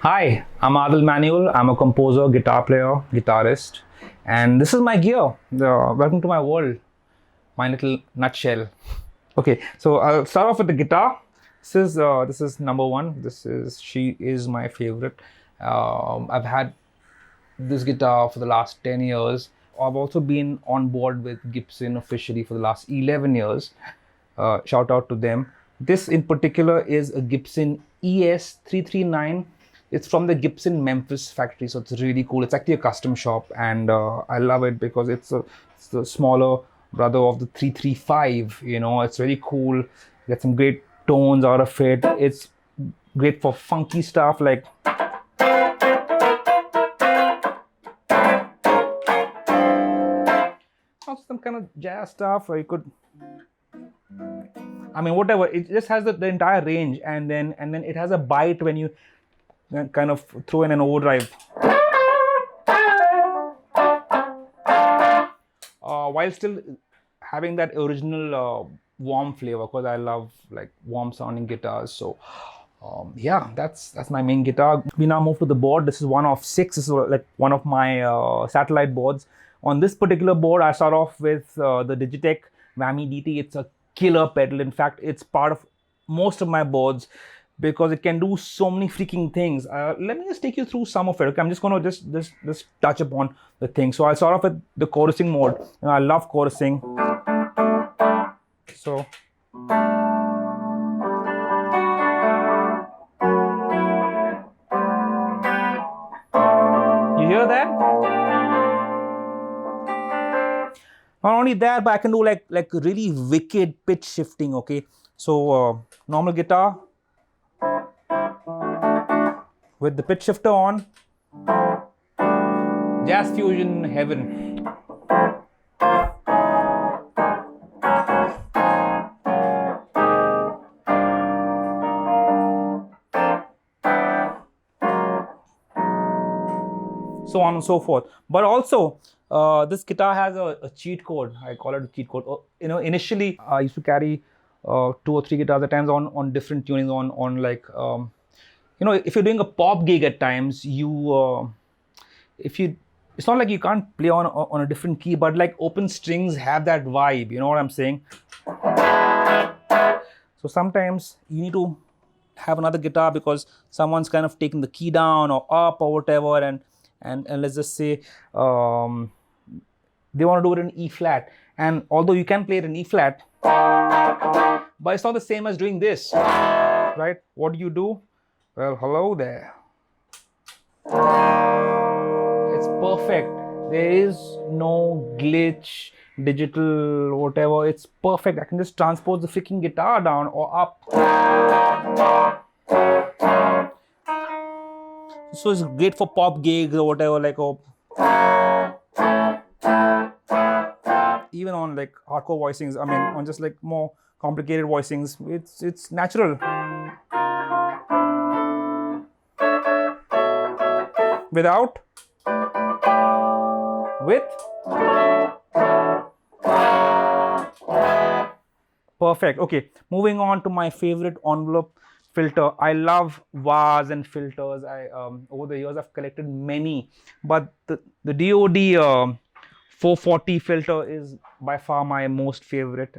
Hi, I'm Adil Manuel. I'm a composer, guitar player, guitarist, and this is my gear. Welcome to my world, my little nutshell. Okay, so I'll start off with the guitar. This is number one. She is my favorite. I've had this guitar for the last 10 years. I've also been on board with Gibson officially for the last 11 years. Shout out to them. This in particular is a Gibson ES339. It's from the Gibson Memphis factory, so it's really cool. It's actually a custom shop, and I love it because it's the smaller brother of the 335. It's really cool. Get some great tones out of it. It's great for funky stuff like also some kind of jazz stuff, or you could, whatever. It just has the entire range, and then it has a bite when you kind of throw in an overdrive. While still having that original warm flavor, because I love like warm sounding guitars. So yeah, that's my main guitar. We now move to the board. This is one of six. This is like one of my satellite boards. On this particular board, I start off with the Digitech Whammy DT. It's a killer pedal. In fact, it's part of most of my boards because it can do so many freaking things. Let me just take you through some of it. Okay, I'm just going to just touch upon the thing. So I'll start off with the chorusing mode. I love chorusing. So you hear that? Not only that, but I can do like really wicked pitch shifting. Okay, so normal guitar with the pitch shifter on, jazz fusion heaven. So on and so forth. But also, this guitar has a cheat code. I call it a cheat code. Initially I used to carry 2 or 3 guitars at times on different tunings on like if you're doing a pop gig at times, it's not like you can't play on a different key, but like open strings have that vibe. You know what I'm saying? So sometimes you need to have another guitar because someone's kind of taking the key down or up or whatever, and let's just say they want to do it in E flat. And although you can play it in E flat, but it's not the same as doing this, right? What do? Well, hello there. It's perfect. There is no glitch, digital, whatever. It's perfect. I can just transpose the freaking guitar down or up. So it's great for pop gigs or whatever, like even on like hardcore voicings. On just like more complicated voicings, it's natural. Without, with, perfect. Okay, moving on to my favorite envelope filter. I love vase and filters. Over the years I've collected many, but the DoD 440 filter is by far my most favorite.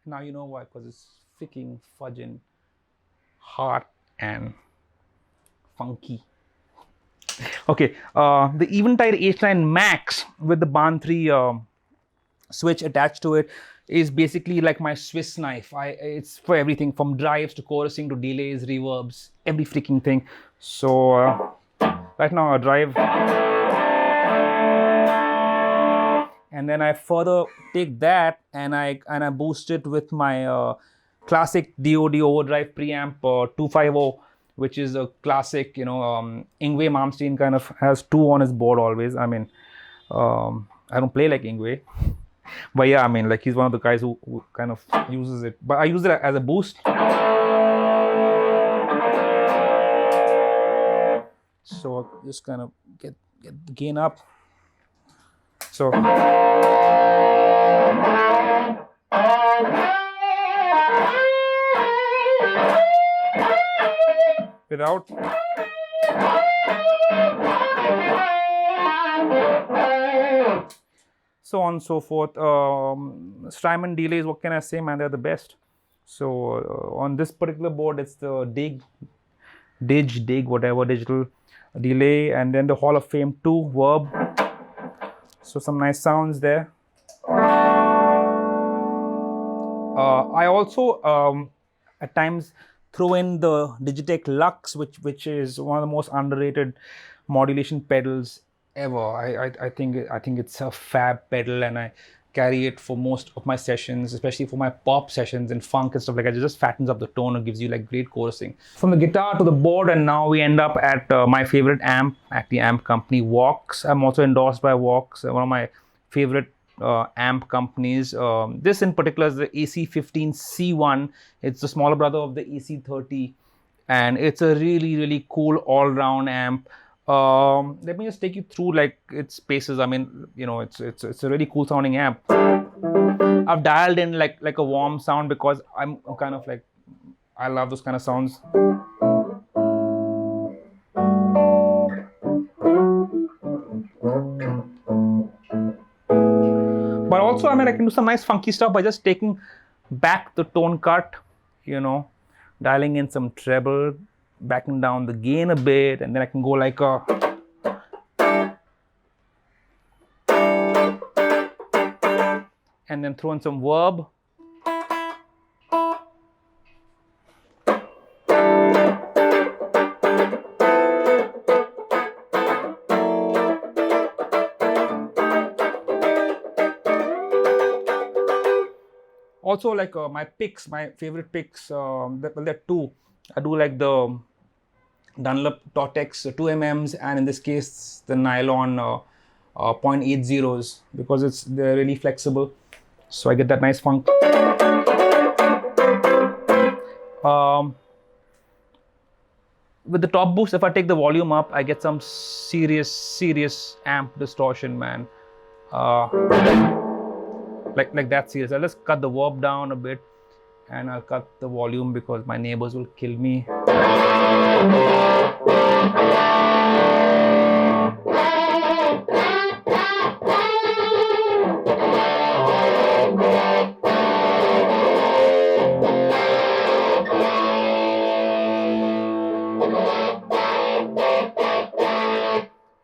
Now you know why, because it's freaking fudging hot and funky. Okay, the Eventide H9 Max with the Barn 3 switch attached to it is basically like my Swiss knife. It's for everything from drives to chorusing to delays, reverbs, every freaking thing. So right now I drive, and then I further take that and I boost it with my classic DoD overdrive preamp 250, which is a classic, Yngwie Malmsteen kind of has 2 on his board always. I don't play like Ingwe. But yeah, I mean, like he's one of the guys who kind of uses it. But I use it as a boost. So just kind of get the gain up. So without. So on and so forth. Strymon Delays, what can I say, man? They're the best. So on this particular board, it's the dig, whatever digital delay, and then the Hall of Fame 2 verb. So some nice sounds there. I also at times throw in the Digitech Lux, which is one of the most underrated modulation pedals ever. I think it's a fab pedal, and I carry it for most of my sessions, especially for my pop sessions and funk and stuff like that. It just fattens up the tone and gives you like great chorusing. From the guitar to the board, and now we end up at my favorite amp at the amp company, Vox. I'm also endorsed by Vox, one of my favorite amp companies. This in particular is the AC15C1. It's the smaller brother of the AC30, and it's a really cool all-round amp. Let me just take you through like its paces. I mean, you know, it's a really cool sounding amp. I've dialed in like a warm sound because I'm kind of like, I love those kind of sounds. But also, I mean, I can do some nice funky stuff by just taking back the tone cut, you know, dialing in some treble, backing down the gain a bit, and then I can go like a. And then throw in some verb. Also, like my picks, my favorite picks, well, there are two. I do like the Dunlop Tortex 2mm, and in this case, the nylon 0.80s, because they're really flexible. So I get that nice funk. With the top boost, if I take the volume up, I get some serious amp distortion, man. Like that serious. I'll just cut the verb down a bit, and I'll cut the volume because my neighbors will kill me.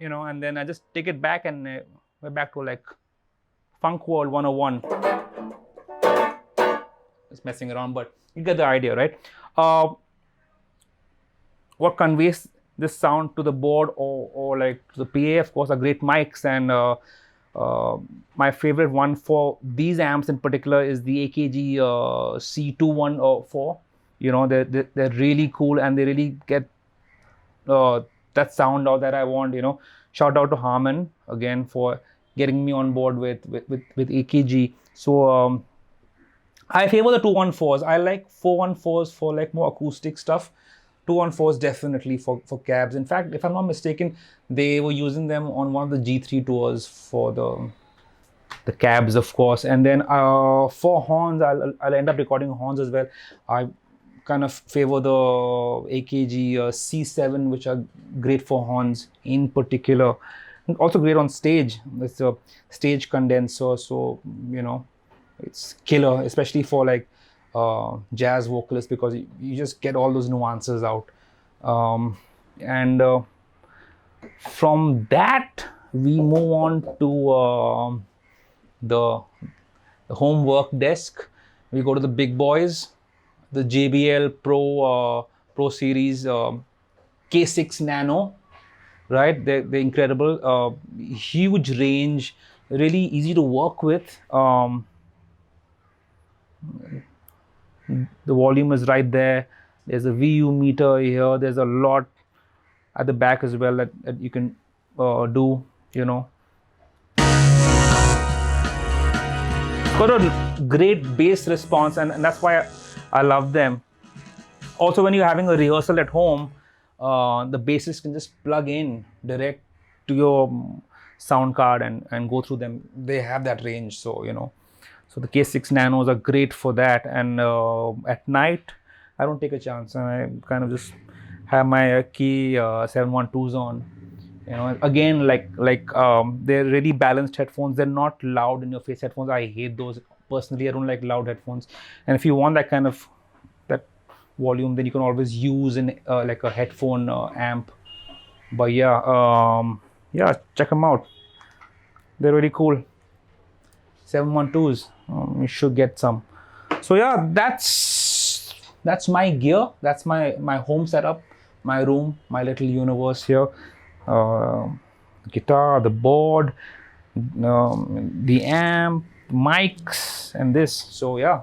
You know, and then I just take it back, and we're back to like Funk World 101. Just messing around, but you get the idea, right? What conveys this sound to the board or like to the PA, of course, are great mics. And my favorite one for these amps in particular is the AKG C214. You know, they're really cool, and they really get that sound out that I want. You know, shout out to Harman again for getting me on board with AKG. So I favor the 214s. I like 414s for like more acoustic stuff. 214s definitely for cabs. In fact, if I'm not mistaken, they were using them on one of the G3 tours for the cabs, of course. And then for horns, I'll end up recording horns as well. I kind of favor the AKG C7, which are great for horns in particular. And also great on stage. It's a stage condenser, so you know, it's killer, especially for like jazz vocalists, because you just get all those nuances out. And from that, we move on to the home work desk. We go to the big boys, the JBL Pro Series K6 Nano, right? They're incredible, huge range, really easy to work with. The volume is right there. There's a VU meter here. There's a lot at the back as well that you can do, you know. got a great bass response, and that's why I love them. Also, when you're having a rehearsal at home, the bassist can just plug in direct to your sound card and go through them. They have that range, so so the K6 Nanos are great for that. And at night, I don't take a chance, and I kind of just have my key 712s on. Again, they're really balanced headphones. They're not loud in your face headphones. I hate those personally. I don't like loud headphones. And if you want that kind of that volume, then you can always use like a headphone amp. But yeah, check them out. They're really cool. 712s. You should get some. So yeah, that's my gear. That's my home setup, my room, my little universe here. Guitar, the board, the amp, mics, and this. So yeah,